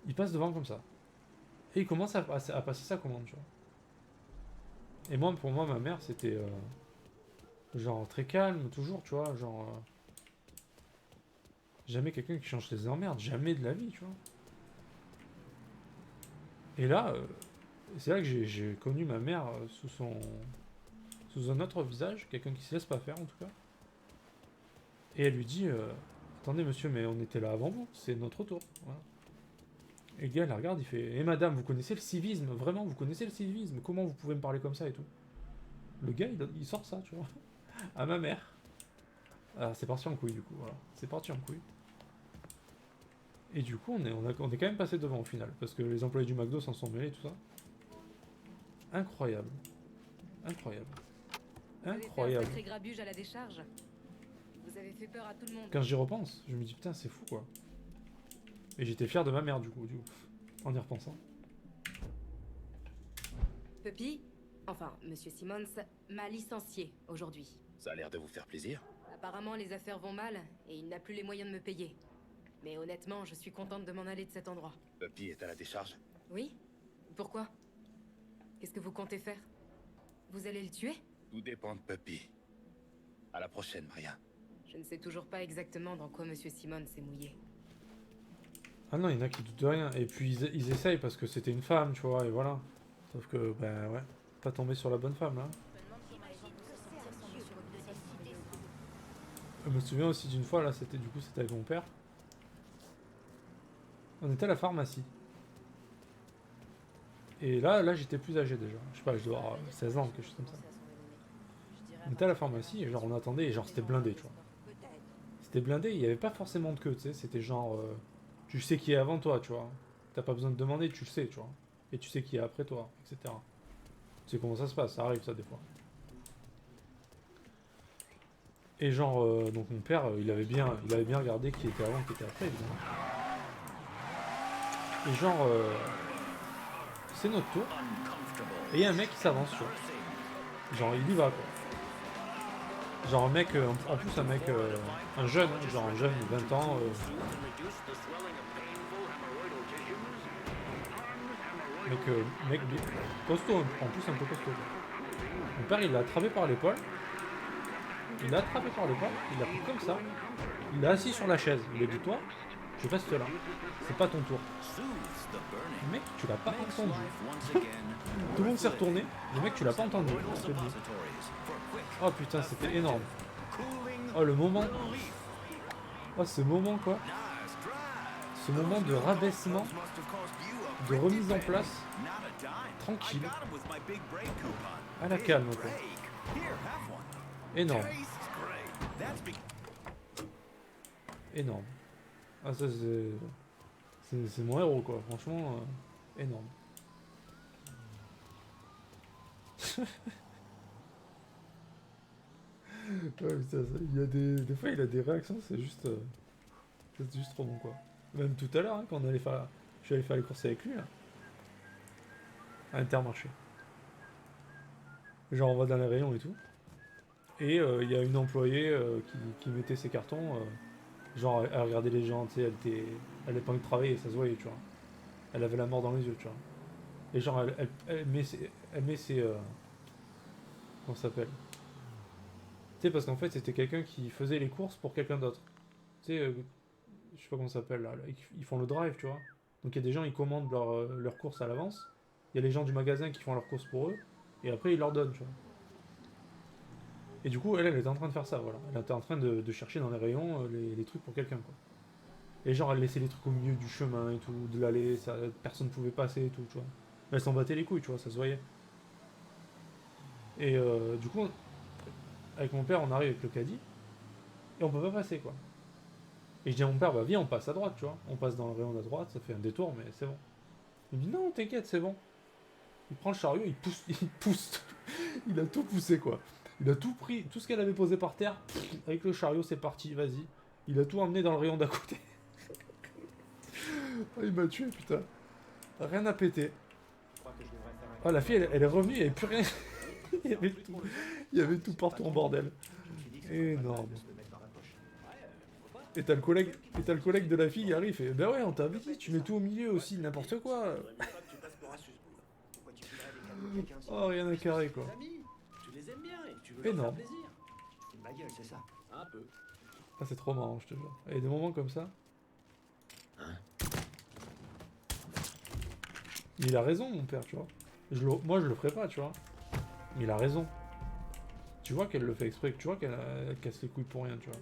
Il passe devant comme ça. Et il commence à passer sa commande, tu vois. Et moi, pour moi, ma mère, c'était genre très calme, toujours, tu vois. Genre. Jamais quelqu'un qui change ses emmerdes, jamais de la vie, tu vois. Et là, c'est là que j'ai connu ma mère sous un autre visage, quelqu'un qui se laisse pas faire en tout cas. Et elle lui dit attendez monsieur, mais on était là avant vous, c'est notre tour. Voilà. Et le gars la regarde, il fait eh madame, vous connaissez le civisme, vraiment, vous connaissez le civisme, comment vous pouvez me parler comme ça et tout. Le gars il sort ça, tu vois, à ma mère. Alors c'est parti en couille du coup, voilà, c'est parti en couille. Et du coup on est quand même passé devant au final, parce que les employés du McDo s'en sont mêlés et tout ça. Incroyable. Incroyable. Incroyable. Vous avez fait un sacré grabuge à la décharge. Vous avez fait peur à tout le monde. Quand j'y repense, je me dis putain c'est fou quoi. Et j'étais fier de ma mère du coup, en y repensant. Puppy, enfin Monsieur Simmons, m'a licencié aujourd'hui. Ça a l'air de vous faire plaisir. Apparemment les affaires vont mal et il n'a plus les moyens de me payer. Mais honnêtement, je suis contente de m'en aller de cet endroit. Puppy est à la décharge. Oui? Pourquoi? Qu'est-ce que vous comptez faire? Vous allez le tuer? Tout dépend de Puppy. À la prochaine, Maria. Je ne sais toujours pas exactement dans quoi Monsieur Simmons s'est mouillé. Ah non, il y en a qui doutent de rien. Et puis ils essayent parce que c'était une femme, tu vois, et voilà. Sauf que, ben ouais, pas tombé sur la bonne femme là. Je me souviens aussi d'une fois, là, c'était avec mon père. On était à la pharmacie. Et là j'étais plus âgé déjà. Je sais pas, je dois avoir 16 ans, quelque chose comme ça. On était à la pharmacie et genre on attendait et genre c'était blindé, tu vois. C'était blindé, il n'y avait pas forcément de queue, tu sais. C'était genre, tu sais qui est avant toi, tu vois. T'as pas besoin de demander, tu le sais, tu vois. Et tu sais qui est après toi, etc. Tu sais comment ça se passe, ça arrive ça des fois. Et genre, donc mon père, il avait bien regardé qui était avant, qui était après, évidemment. Et genre, c'est notre tour. Et il y a un mec qui s'avance, tu vois. Genre, il y va, quoi. Genre un mec, en plus un mec, un jeune, hein, genre un jeune de 20 ans. Mec costaud, en plus un peu costaud. Quoi. Mon père, il l'a attrapé par l'épaule. Il l'a attrapé par l'épaule, il l'a pris comme ça. Il l'a assis sur la chaise. Il a dit toi, je reste là. C'est pas ton tour. Mec, tu l'as pas entendu. Tout le monde s'est retourné. Le mec, tu l'as pas entendu. Oh putain, c'était énorme. Oh le moment. Oh ce moment quoi. Ce moment de rabaissement. De remise en place. Tranquille. À la calme quoi. Énorme. Énorme. Ah ça c'est mon héros quoi. Franchement, énorme. Ouais, putain, il y a des fois il a des réactions, c'est juste trop bon quoi. Même tout à l'heure hein, quand je suis allé faire les courses avec lui là, à Intermarché. Genre on va dans les rayons et tout. Et il y a une employée qui mettait ses cartons, genre elle regardait les gens, tu sais, elle avait pas envie de travailler, ça se voyait, tu vois. Elle avait la mort dans les yeux, tu vois. Et genre, elle met ses... comment ça s'appelle? Tu sais, parce qu'en fait, c'était quelqu'un qui faisait les courses pour quelqu'un d'autre. Tu sais, je sais pas comment ça s'appelle, là. Ils font le drive, tu vois. Donc il y a des gens, ils commandent leurs courses à l'avance. Il y a les gens du magasin qui font leurs courses pour eux. Et après, ils leur donnent, tu vois. Et du coup, elle était en train de faire ça, voilà. Elle était en train de chercher dans les rayons les trucs pour quelqu'un, quoi. Et genre, elle laissait les trucs au milieu du chemin et tout, de l'allée, ça, personne ne pouvait passer et tout, tu vois. Mais elle s'en battait les couilles, tu vois, ça se voyait. Et du coup, avec mon père, on arrive avec le caddie, et on peut pas passer, quoi. Et je dis à mon père, bah viens, on passe à droite, tu vois. On passe dans le rayon de droite, ça fait un détour, mais c'est bon. Il me dit, non, t'inquiète, c'est bon. Il prend le chariot, il pousse, il pousse. Il a tout poussé, quoi. Il a tout pris, tout ce qu'elle avait posé par terre, avec le chariot, c'est parti, vas-y. Il a tout emmené dans le rayon d'à côté. Oh, il m'a tué, putain. Rien à péter. Ah, la fille, elle est revenue, il n'y avait plus rien. Il y avait tout partout en bordel. Énorme. Et t'as le collègue de la fille qui arrive et ben ouais, on t'avait dit, tu mets tout au milieu aussi, n'importe quoi. Oh, rien à carrer, quoi. Tu les aimes bien et tu veux leur Énorme. faire plaisir. Ma gueule, c'est ça. Un peu. Ah, c'est trop marrant, je te jure. Et des moments comme ça. Mais il a raison, mon père, tu vois. Moi, je le ferais pas, tu vois. Mais il a raison. Tu vois qu'elle le fait exprès, tu vois qu'elle casse les couilles pour rien, tu vois.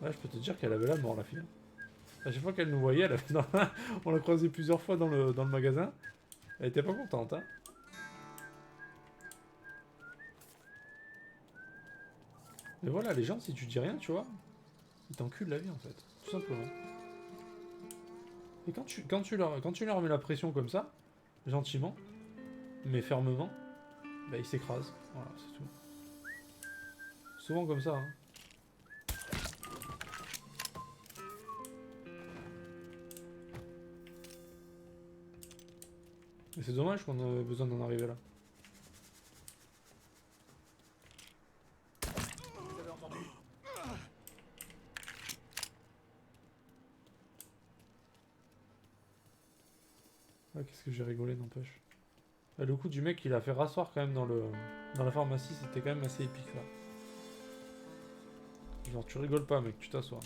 Ouais, je peux te dire qu'elle avait la mort, la fille. À chaque fois qu'elle nous voyait, on l'a croisée plusieurs fois dans le magasin. Elle était pas contente, hein. Mais voilà, les gens, si tu dis rien, tu vois, ils t'enculent la vie, en fait. Tout simplement. Et quand tu leur mets la pression comme ça, gentiment, mais fermement, bah ils s'écrasent. Voilà, c'est tout. Souvent comme ça, hein. Mais c'est dommage qu'on ait besoin d'en arriver là. Ah, qu'est-ce que j'ai rigolé, n'empêche. Ah, le coup du mec, il a fait rasseoir quand même dans la pharmacie, c'était quand même assez épique là. Genre, tu rigoles pas, mec, tu t'assois.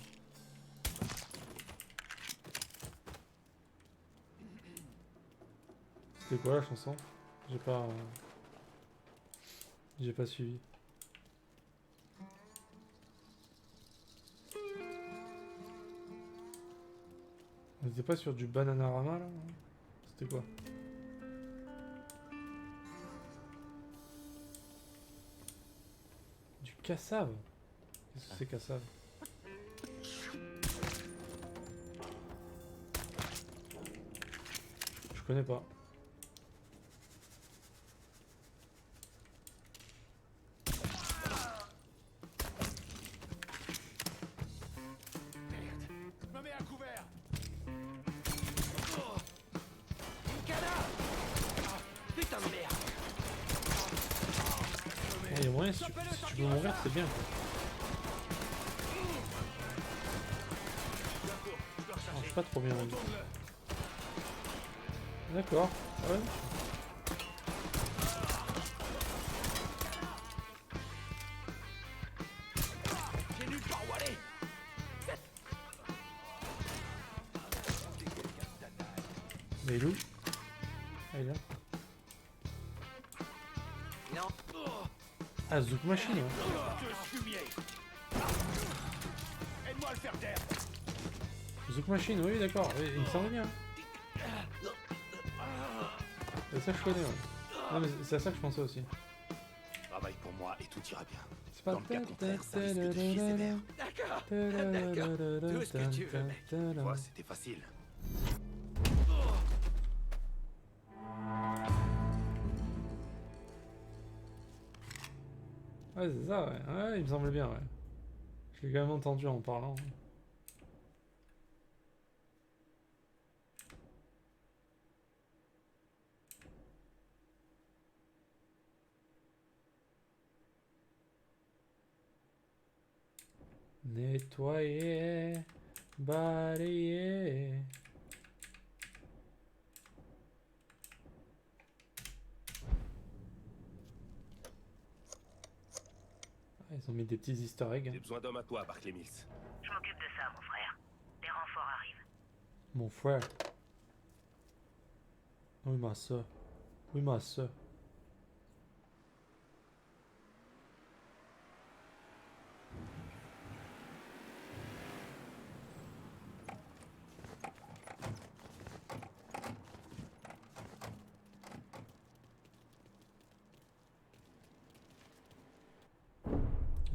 C'était quoi la chanson? J'ai pas suivi. On était pas sur du Bananarama là? C'était quoi? Du cassave? Qu'est-ce que c'est cassave? Je connais pas. Je me mets à couvert. Putain de merde! Il y a moyen, si tu peux mourir, c'est bien, quoi. Non, c'est pas trop bien rendu. D'accord. Ouais. J'ai nulle part où aller! Mais il est où? Ah, il est là. Non. Ah, Zouk Machine, ouais. Que fumier. Aide-moi à le faire taire. Zouk Machine, oui, d'accord. Oui, il me semble bien. C'est ça que je connais, ouais. Non, mais c'est à ça que je pensais aussi. Travaille pour moi et tout ira bien. C'est pas... Dans le cas contraire, ça risque de chier sévère. D'accord. Tout ce que tu veux, mec. Tu vois, c'était facile. Ouais, c'est ça, ouais. Ouais, il me semble bien, ouais. Je l'ai quand même entendu en parlant. Nettoyer Balayé. Ah, ils ont mis des petits easter eggs. J'ai besoin d'hommes à toi, Barclay Mills. Je m'occupe de ça, mon frère. Les renforts arrivent. Mon frère. Oui, ma soeur. Oui, ma soeur.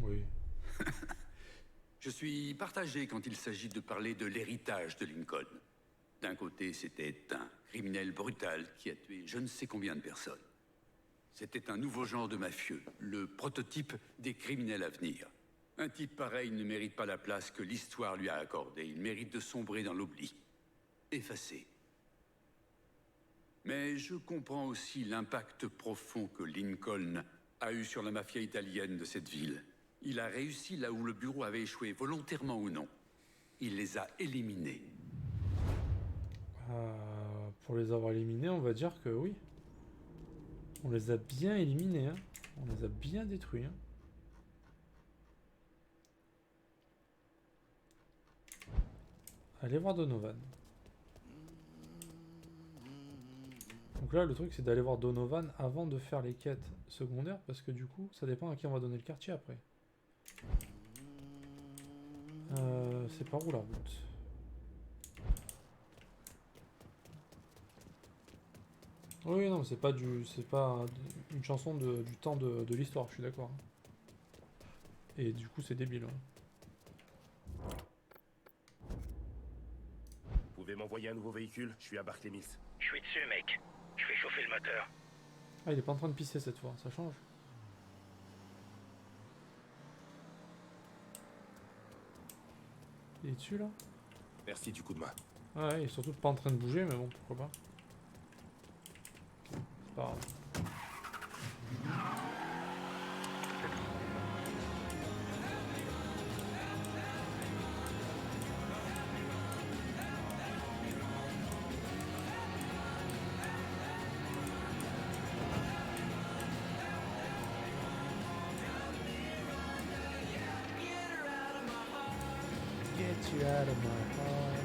Oui. Je suis partagé quand il s'agit de parler de l'héritage de Lincoln. D'un côté, c'était un criminel brutal qui a tué je ne sais combien de personnes. C'était un nouveau genre de mafieux, le prototype des criminels à venir. Un type pareil ne mérite pas la place que l'histoire lui a accordée. Il mérite de sombrer dans l'oubli. Effacé. Mais je comprends aussi l'impact profond que Lincoln a eu sur la mafia italienne de cette ville. Il a réussi là où le bureau avait échoué, volontairement ou non. Il les a éliminés. Pour les avoir éliminés, on va dire que oui. On les a bien éliminés, hein. On les a bien détruits, hein. Allez voir Donovan. Donc là, le truc, c'est d'aller voir Donovan avant de faire les quêtes secondaires, parce que du coup, ça dépend à qui on va donner le quartier après. C'est par où la route? Oui, non, c'est pas une chanson du temps de l'histoire, je suis d'accord. Et du coup, c'est débile. Ouais. Vous pouvez m'envoyer un nouveau véhicule? Je suis à Barclay Mills. Je suis dessus, mec. Je vais chauffer le moteur. Ah, il est pas en train de pisser cette fois, ça change. Il est dessus là? Merci du coup de main. Ah ouais, il est surtout pas en train de bouger, mais bon, pourquoi pas. Ok, c'est pas grave. Get you out of my heart.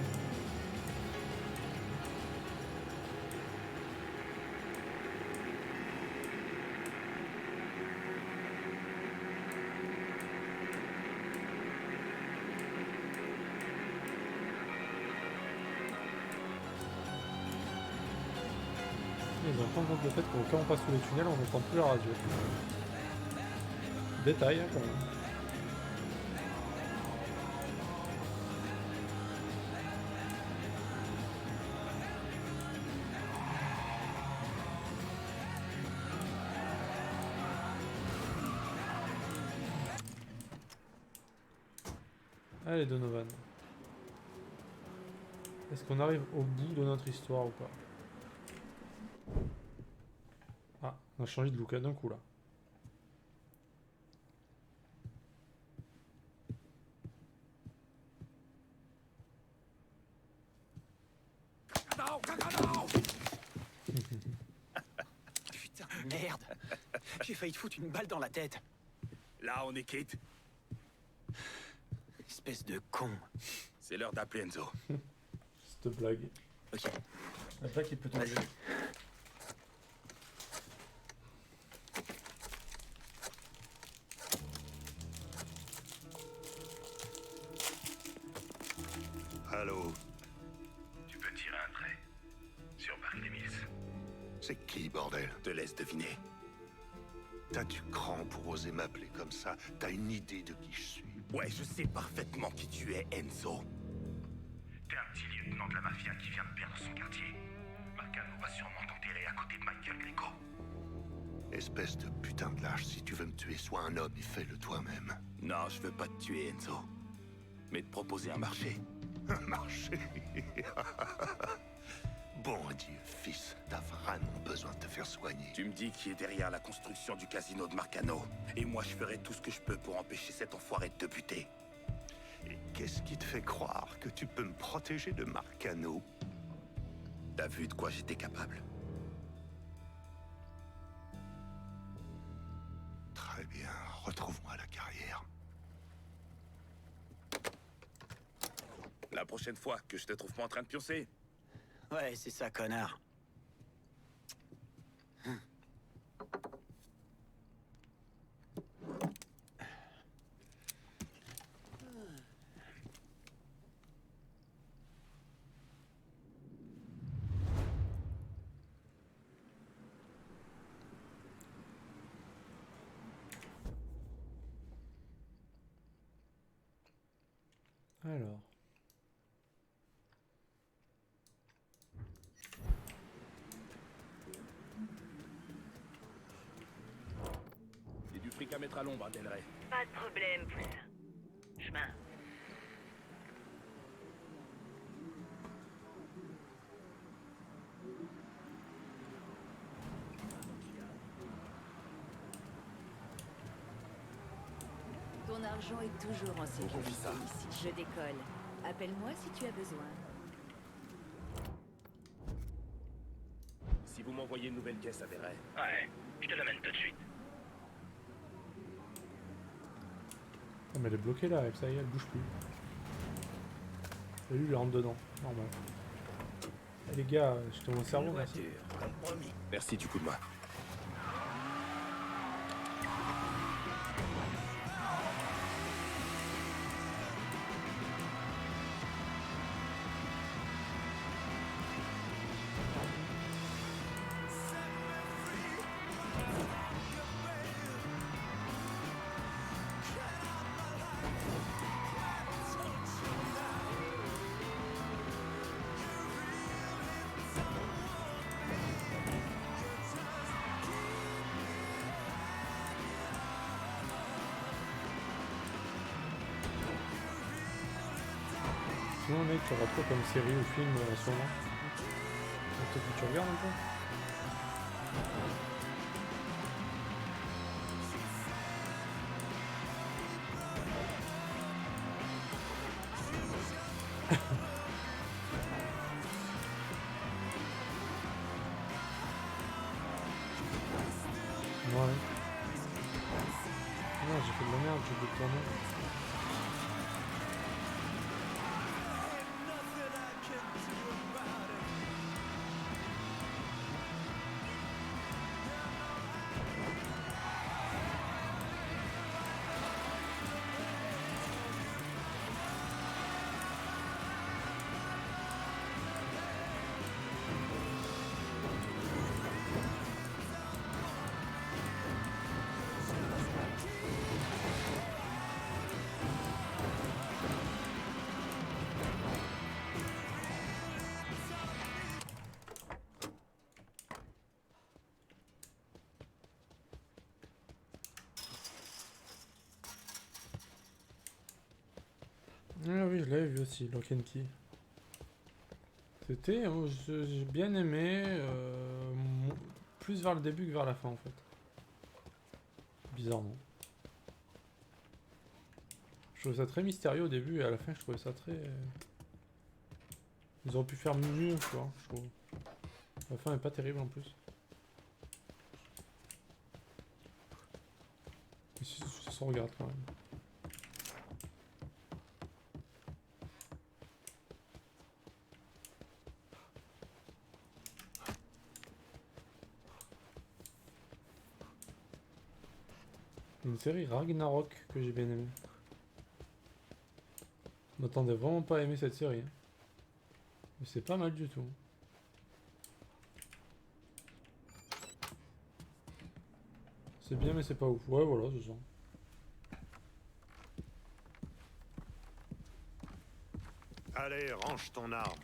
Ils ont pas compte le fait que quand on passe sous les tunnels, on n'entend plus la radio. Détail, hein, quand même. Allez Donovan. Est-ce qu'on arrive au bout de notre histoire ou pas? Ah, on a changé de look d'un coup là. Putain, merde. J'ai failli te foutre une balle dans la tête. Là, on est quitte. Espèce de con. C'est l'heure d'appeler Enzo. Cette blague. Ok. La blague qui peut tomber. Vas-y. Allô, Tu peux tirer un trait sur Barclay Mills. c'est qui, bordel? Te laisse deviner. T'as du cran pour oser m'appeler comme ça? T'as une idée de qui je suis? Ouais, je sais parfaitement qui tu es, Enzo. T'es un petit lieutenant de la mafia qui vient de perdre son quartier. Marcano va sûrement t'enterrer à côté de Michael Greco. Espèce de putain de lâche, si tu veux me tuer, sois un homme et fais-le toi-même. Non, je veux pas te tuer, Enzo. Mais te proposer un marché. Un marché. Bon Dieu, fils, t'as vraiment besoin de te faire soigner. Tu me dis qui est derrière la construction du casino de Marcano. Et moi, je ferai tout ce que je peux pour empêcher cet enfoiré de te buter. Et Qu'est-ce qui te fait croire que tu peux me protéger de Marcano? T'as vu de quoi j'étais capable? Très bien, retrouve-moi à la carrière. La prochaine fois que je te trouve pas en train de pioncer. Ouais, c'est ça, connard. Alors. Il y a du fric à mettre à l'ombre, Del Rey. Pas de problème, poussin. Chemin. Ton argent est toujours en sécurité ici. Je décolle. Appelle-moi si tu as besoin. Si vous m'envoyez une nouvelle caisse à Del Rey. Ouais, je te l'amène tout de suite. Ah, mais elle est bloquée là, ça y est, elle bouge plus. Et lui, il rentre dedans, normal. Eh, les gars, j'étais mon cerveau, merci. Comme promis. Merci du coup de main. Sinon, mec, tu auras trop comme série ou film en ce moment. Peut-être que tu regardes un peu. Ouais. Non, j'ai fait de la merde, j'ai oublié de tourner. Ah oui, je l'avais vu aussi, Lock and Key. C'était, j'ai bien aimé, plus vers le début que vers la fin en fait. Bizarrement. Je trouvais ça très mystérieux au début et à la fin je trouvais ça très... Ils auraient pu faire mieux, tu vois, je trouve. La fin est pas terrible en plus. Mais ça se regarde quand même. Une série Ragnarok que j'ai bien aimé. Je m'attendais vraiment pas à aimer cette série. Hein. Mais c'est pas mal du tout. C'est bien mais c'est pas ouf. Ouais voilà, c'est ça. Allez, range ton arme.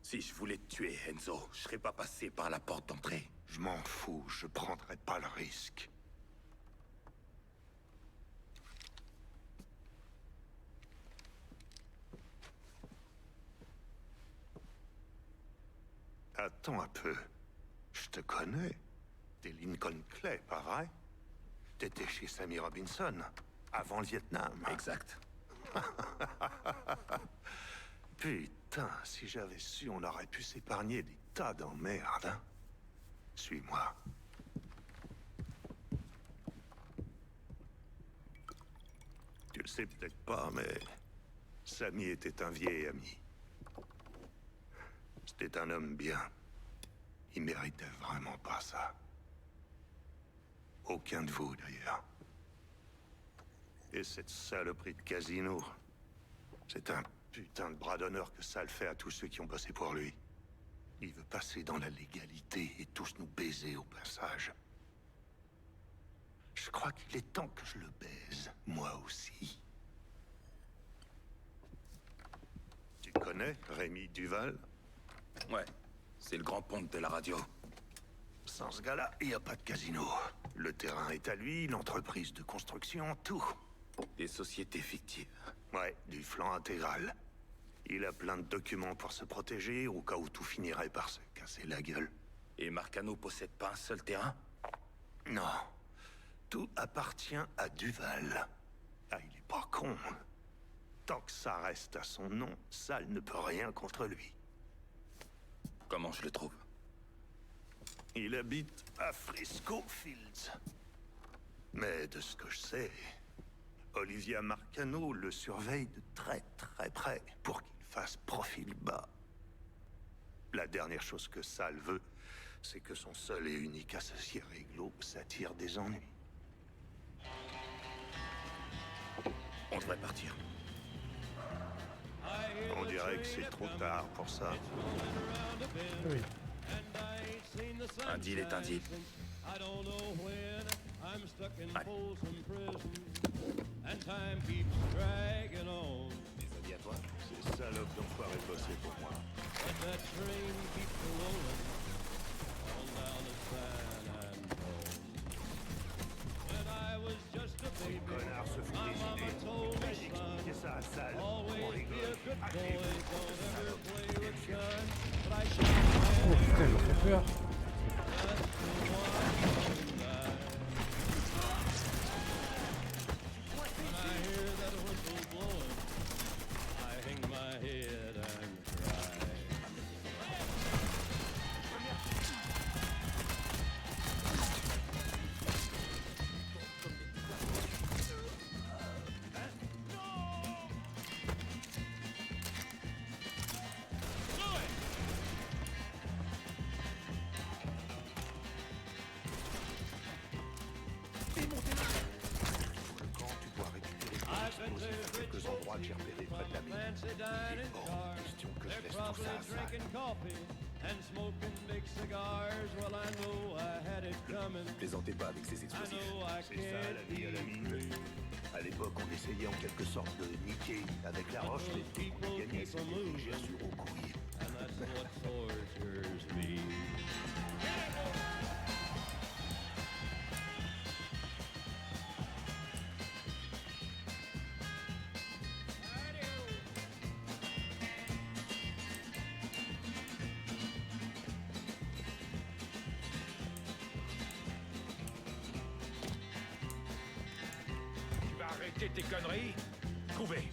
Si je voulais te tuer, Enzo, je serais pas passé par la porte d'entrée. Je m'en fous, je prendrai pas le risque. Attends un peu. Je te connais. T'es Lincoln Clay, pareil. T'étais chez Sammy Robinson, avant le Vietnam. Exact. Putain, si j'avais su, on aurait pu s'épargner des tas d'emmerdes. Hein. Suis-moi. Tu le sais peut-être pas, mais Samy était un vieil ami. C'était un homme bien. Il méritait vraiment pas ça. Aucun de vous, d'ailleurs. Et cette saloperie de casino, c'est un putain de bras d'honneur que ça le fait à tous ceux qui ont bossé pour lui. Il veut passer dans la légalité et tous nous baiser au passage. Je crois qu'il est temps que je le baise, moi aussi. Tu connais Rémi Duval? Ouais, c'est le grand ponte de la radio. Sans ce gars-là, il n'y a pas de casino. Le terrain est à lui, l'entreprise de construction, tout. Des sociétés fictives. Ouais, du flanc intégral. Il a plein de documents pour se protéger au cas où tout finirait par se casser la gueule. Et Marcano possède pas un seul terrain? Non. Tout appartient à Duval. Ah, il est pas con. Tant que ça reste à son nom, Sal ne peut rien contre lui. Comment je le trouve? Il habite à Frisco Fields. Mais de ce que je sais, Olivia Marcano le surveille de très très près pour qu'il fasse profil bas. La dernière chose que Sal veut, c'est que son seul et unique associé réglo s'attire des ennuis. On devrait partir. On dirait que c'est trop tard pour ça. Oui. Un deal est un deal. Des amis à toi? Ces salopes d'enfoirés bossaient pour moi. Ces connards se font des idées. Vas-y, expliquez ça à Sal. On rigole. Oh putain, il m'a fait peur. Quelques endroits que j'ai repérés près de la mine. Il est hors de question que je laisse tout ça à Sal. Plaisantez pas avec ces explosifs. C'est ça la vie à la mine. À l'époque, on essayait en quelque sorte de niquer avec la roche, mais on gagnait, c'était des gerçures aux couilles. Arrêtez tes conneries. Trouvez.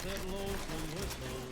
That lonesome whistle